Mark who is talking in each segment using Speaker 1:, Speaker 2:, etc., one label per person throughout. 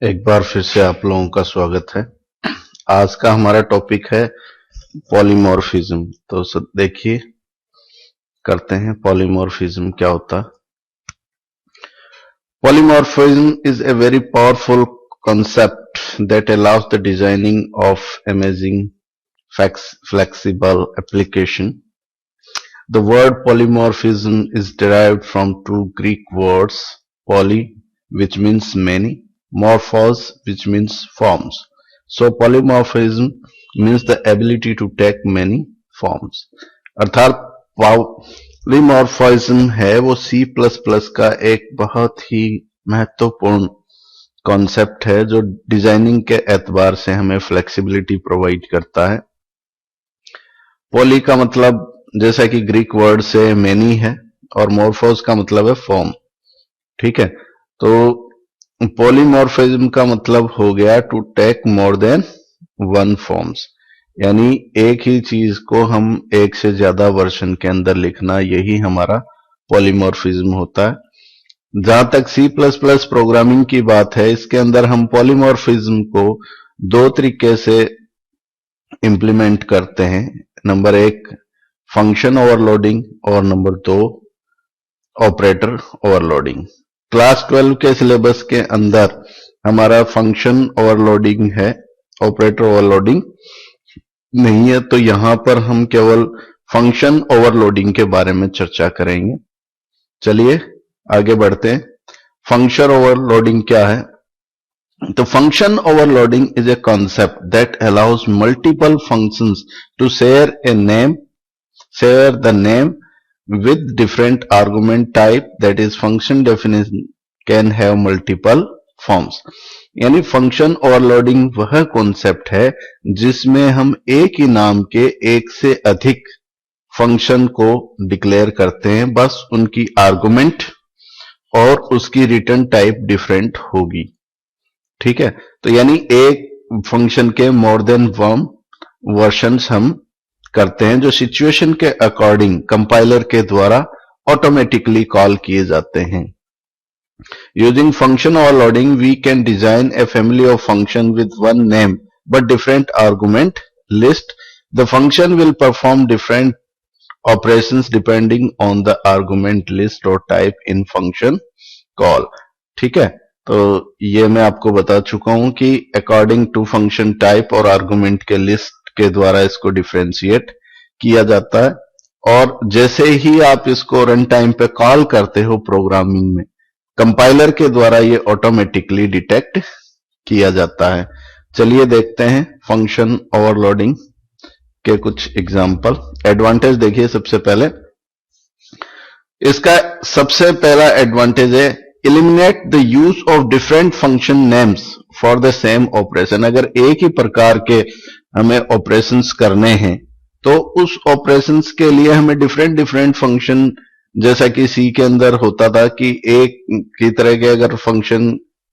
Speaker 1: एक बार फिर से आप लोगों का स्वागत है। आज का हमारा टॉपिक है पॉलीमॉर्फिज्म। तो देखिए करते हैं पॉलीमॉर्फिज्म क्या होता है। Polymorphism is a very powerful concept that allows the designing of amazing flexible application. The word polymorphism is derived from two Greek words, poly, which means many, morphos, which means forms. So polymorphism means the ability to take many forms. अर्थात polymorphism है वो C++ का एक बहुत ही महत्वपूर्ण concept है जो designing के एतबार से हमें फ्लेक्सिबिलिटी प्रोवाइड करता है। पॉली का मतलब जैसा कि ग्रीक वर्ड से मेनी है और मॉर्फोस का मतलब है फॉर्म। ठीक है, तो पॉलीमॉर्फिज्म का मतलब हो गया to take more than one forms, यानी एक ही चीज को हम एक से ज्यादा वर्जन के अंदर लिखना, यही हमारा पॉलीमॉर्फिज्म होता है। जहां तक C++ प्रोग्रामिंग की बात है, इसके अंदर हम पॉलीमॉर्फिज्म को दो तरीके से इंप्लीमेंट करते हैं। नंबर एक फंक्शन ओवरलोडिंग और नंबर दो ऑपरेटर ओवरलोडिंग। क्लास 12 के सिलेबस के अंदर हमारा फंक्शन ओवरलोडिंग है, ऑपरेटर ओवरलोडिंग नहीं है, तो यहां पर हम केवल फंक्शन ओवरलोडिंग के बारे में चर्चा करेंगे। चलिए आगे बढ़ते हैं। फंक्शन ओवरलोडिंग क्या है? तो function overloading is a concept that allows multiple functions to share the name with different argument type, that is function definition can have multiple forms। यानी फंक्शन ओवरलोडिंग वह कॉन्सेप्ट है जिसमें हम एक ही नाम के एक से अधिक फंक्शन को डिक्लेयर करते हैं, बस उनकी आर्गुमेंट और उसकी रिटर्न टाइप डिफरेंट होगी। ठीक है, तो यानी एक फंक्शन के मोर देन वन वर्जन्स हम करते हैं जो सिचुएशन के अकॉर्डिंग कंपाइलर के द्वारा ऑटोमेटिकली कॉल किए जाते हैं। Using function overloading we can design a family of function with one name but different argument list. The function will perform different operations depending on the argument list और type in function call. ठीक है, तो ये मैं आपको बता चुका हूं कि अकॉर्डिंग टू फंक्शन टाइप और आर्गुमेंट के लिस्ट के द्वारा इसको डिफरेंशिएट किया जाता है। और जैसे ही आप इसको रन टाइम पे कॉल करते हो प्रोग्रामिंग में, कंपाइलर के द्वारा ये ऑटोमेटिकली डिटेक्ट किया जाता है। चलिए देखते हैं फंक्शन ओवरलोडिंग के कुछ एग्जांपल। एडवांटेज देखिए, सबसे पहले इसका सबसे पहला एडवांटेज है eliminate the use of different function names for the same operation. अगर एक ही प्रकार के हमें ऑपरेशंस करने हैं तो उस ऑपरेशंस के लिए हमें डिफरेंट डिफरेंट फंक्शन, जैसा कि सी के अंदर होता था कि एक की तरह के अगर फंक्शन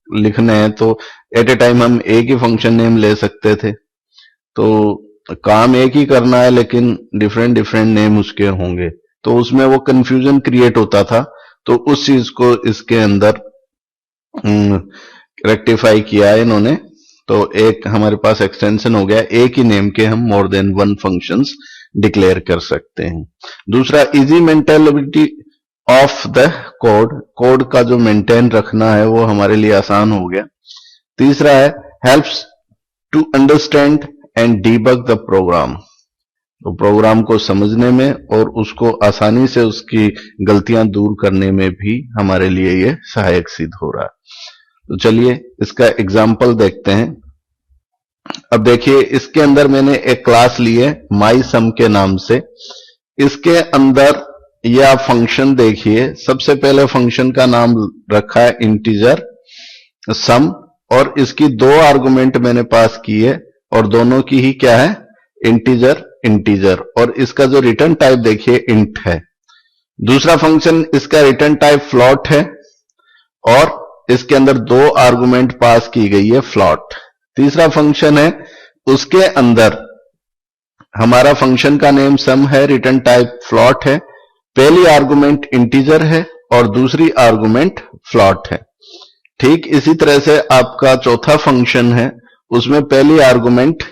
Speaker 1: लिखने हैं तो एट ए टाइम हम एक ही फंक्शन नेम ले सकते थे। तो काम एक ही करना है लेकिन डिफरेंट डिफरेंट नेम उसके होंगे, तो उसमें वो कंफ्यूजन क्रिएट होता था। तो उस चीज को इसके अंदर रेक्टिफाई किया है इन्होंने। तो एक हमारे पास एक्सटेंशन हो गया, एक ही नेम के हम मोर देन वन फंक्शंस डिक्लेयर कर सकते हैं। दूसरा easy maintainability of the code का जो मेंटेन रखना है वो हमारे लिए आसान हो गया। तीसरा है helps to understand and debug the program. तो प्रोग्राम को समझने में और उसको आसानी से उसकी गलतियां दूर करने में भी हमारे लिए ये सहायक सिद्ध हो रहा है। तो चलिए इसका एग्जाम्पल देखते हैं। अब देखिए इसके अंदर मैंने एक क्लास ली है माई सम के नाम से। इसके अंदर यह आप फंक्शन देखिए, सबसे पहले फंक्शन का नाम रखा है इंटीजर सम और इसकी दो आर्गुमेंट मैंने पास की है और दोनों की ही क्या है, इंटीजर और इसका जो रिटर्न टाइप देखिए इंट है। दूसरा फंक्शन इसका रिटर्न टाइप फ्लॉट है और इसके अंदर दो आर्गुमेंट पास की गई है फ्लॉट। तीसरा फंक्शन है उसके अंदर हमारा फंक्शन का नेम सम है, रिटर्न टाइप फ्लॉट है, पहली आर्गुमेंट इंटीजर है और दूसरी आर्गुमेंट फ्लॉट है। ठीक इसी तरह से आपका चौथा फंक्शन है, उसमें पहली आर्गुमेंट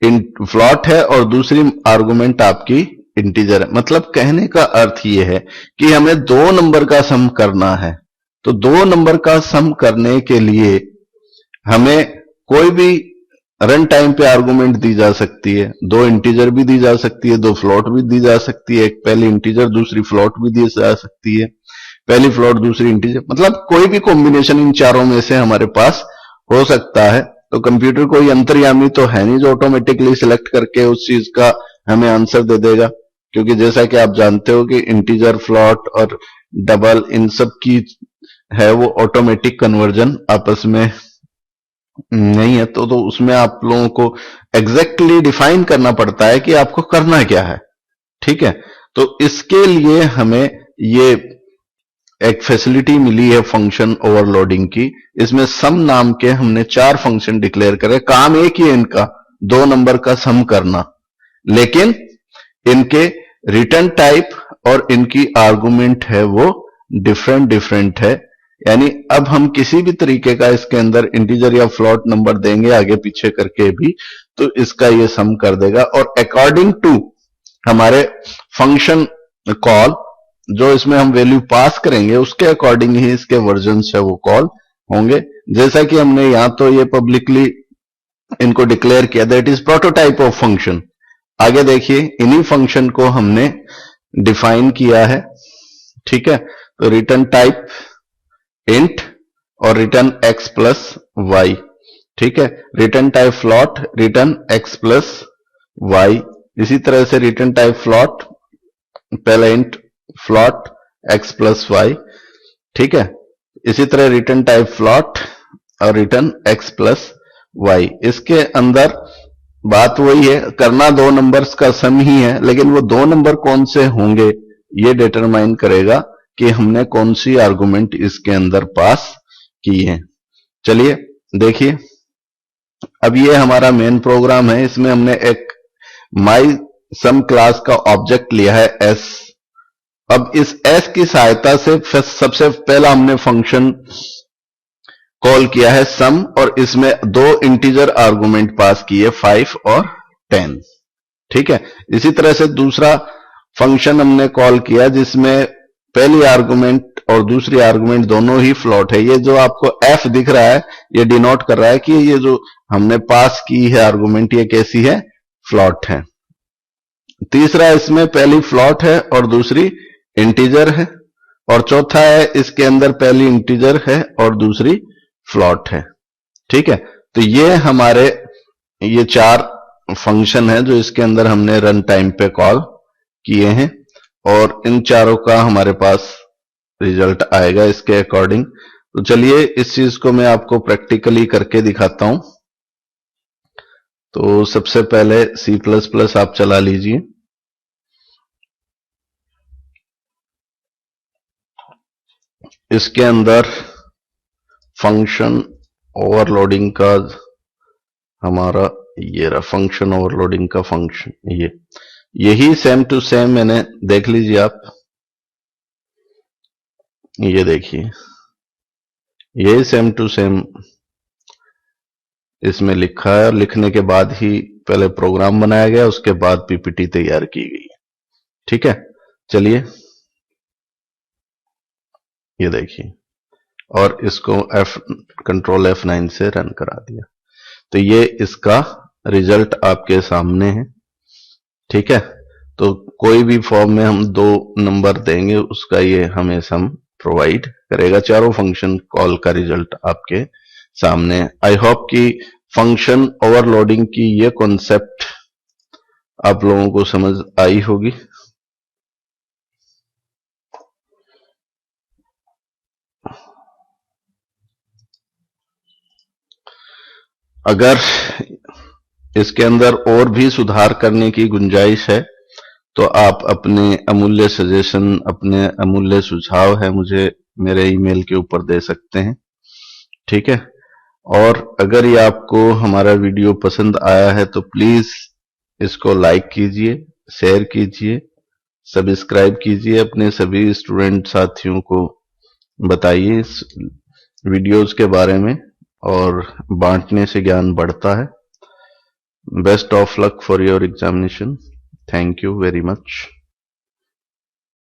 Speaker 1: फ्लॉट है और दूसरी आर्गुमेंट आपकी इंटीजर है। मतलब कहने का अर्थ ये है कि हमें दो नंबर का सम करना है, तो दो नंबर का सम करने के लिए हमें कोई भी रन टाइम पे आर्गुमेंट दी जा सकती है, दो इंटीजर भी दी जा सकती है, दो फ्लोट भी दी जा सकती है, एक पहली इंटीजर दूसरी फ्लोट भी दी जा सकती है, पहली फ्लोट दूसरी इंटीजर, मतलब कोई भी कॉम्बिनेशन इन चारों में से हमारे पास हो सकता है। तो कंप्यूटर कोई अंतर्यामी तो है नहीं जो ऑटोमेटिकली सिलेक्ट करके उस चीज का हमें आंसर दे देगा, क्योंकि जैसा कि आप जानते हो कि इंटीजर, फ्लोट और डबल इन सब की है वो ऑटोमेटिक कन्वर्जन आपस में नहीं है। तो उसमें आप लोगों को एग्जैक्टली डिफाइन करना पड़ता है कि आपको करना क्या है। ठीक है, तो इसके लिए हमें ये एक फैसिलिटी मिली है फंक्शन ओवरलोडिंग की। इसमें सम नाम के हमने 4 फंक्शन डिक्लेयर करे, काम एक ही है इनका, दो नंबर का सम करना, लेकिन इनके रिटर्न टाइप और इनकी आर्गुमेंट है वो डिफरेंट डिफरेंट है। यानी अब हम किसी भी तरीके का इसके अंदर इंटीजर या फ्लोट नंबर देंगे आगे पीछे करके भी, तो इसका ये सम कर देगा। और अकॉर्डिंग टू हमारे फंक्शन कॉल जो इसमें हम वैल्यू पास करेंगे उसके अकॉर्डिंग ही इसके वर्जन्स है वो कॉल होंगे। जैसा कि हमने यहां तो ये पब्लिकली इनको डिक्लेयर किया that is prototype of function. आगे देखिए इन्हीं फंक्शन को हमने डिफाइन किया है। ठीक है, तो रिटर्न टाइप इंट और रिटर्न एक्स प्लस वाई। ठीक है, return type float return x plus y. इसी तरह से रिटर्न टाइप फ्लॉट पहले int float x plus y. ठीक है, इसी तरह रिटर्न टाइप फ्लॉट और रिटर्न एक्स प्लस वाई। इसके अंदर बात वही है, करना दो नंबर्स का सम ही है, लेकिन वो दो नंबर कौन से होंगे ये डिटरमाइन करेगा कि हमने कौन सी आर्गुमेंट इसके अंदर पास की है। चलिए देखिए, अब ये हमारा मेन प्रोग्राम है। इसमें हमने एक माई सम क्लास का ऑब्जेक्ट लिया है एस। अब इस एस की सहायता से सबसे पहला हमने फंक्शन कॉल किया है सम, और इसमें दो इंटीजर आर्गुमेंट पास किए 5 और 10। ठीक है, इसी तरह से दूसरा फंक्शन हमने कॉल किया जिसमें पहली आर्गुमेंट और दूसरी आर्गुमेंट दोनों ही फ्लॉट है। ये जो आपको एफ दिख रहा है ये डिनोट कर रहा है कि ये जो हमने पास की है आर्गुमेंट ये कैसी है, फ्लॉट है। तीसरा इसमें पहली फ्लॉट है और दूसरी इंटीजर है, और चौथा है इसके अंदर पहली इंटीजर है और दूसरी फ्लॉट है। ठीक है, तो ये हमारे ये 4 फंक्शन है जो इसके अंदर हमने रन टाइम पे कॉल किए हैं, और इन चारों का हमारे पास रिजल्ट आएगा इसके अकॉर्डिंग। तो चलिए इस चीज को मैं आपको प्रैक्टिकली करके दिखाता हूं। तो सबसे पहले C++ आप चला लीजिए। इसके अंदर फंक्शन ओवरलोडिंग का हमारा ये रहा, फंक्शन ओवरलोडिंग का फंक्शन यही सेम टू सेम मैंने देख लीजिए आप, ये देखिए यही सेम टू सेम इसमें लिखा है, और लिखने के बाद ही पहले प्रोग्राम बनाया गया उसके बाद पीपीटी तैयार की गई। ठीक है, चलिए ये देखिए, और इसको कंट्रोल F9 से रन करा दिया, तो ये इसका रिजल्ट आपके सामने है। ठीक है, तो कोई भी फॉर्म में हम दो नंबर देंगे उसका ये हमें सम प्रोवाइड करेगा। चारों फंक्शन कॉल का रिजल्ट आपके सामने। आई होप कि फंक्शन ओवरलोडिंग की ये कॉन्सेप्ट आप लोगों को समझ आई होगी। अगर इसके अंदर और भी सुधार करने की गुंजाइश है तो आप अपने अमूल्य सजेशन, अपने अमूल्य सुझाव है मुझे मेरे ईमेल के ऊपर दे सकते हैं। ठीक है, और अगर ये आपको हमारा वीडियो पसंद आया है तो प्लीज इसको लाइक कीजिए, शेयर कीजिए, सब्सक्राइब कीजिए, अपने सभी स्टूडेंट साथियों को बताइए इस वीडियोस के बारे में और बांटने से ज्ञान बढ़ता है। Best of luck for your examination. Thank you very much.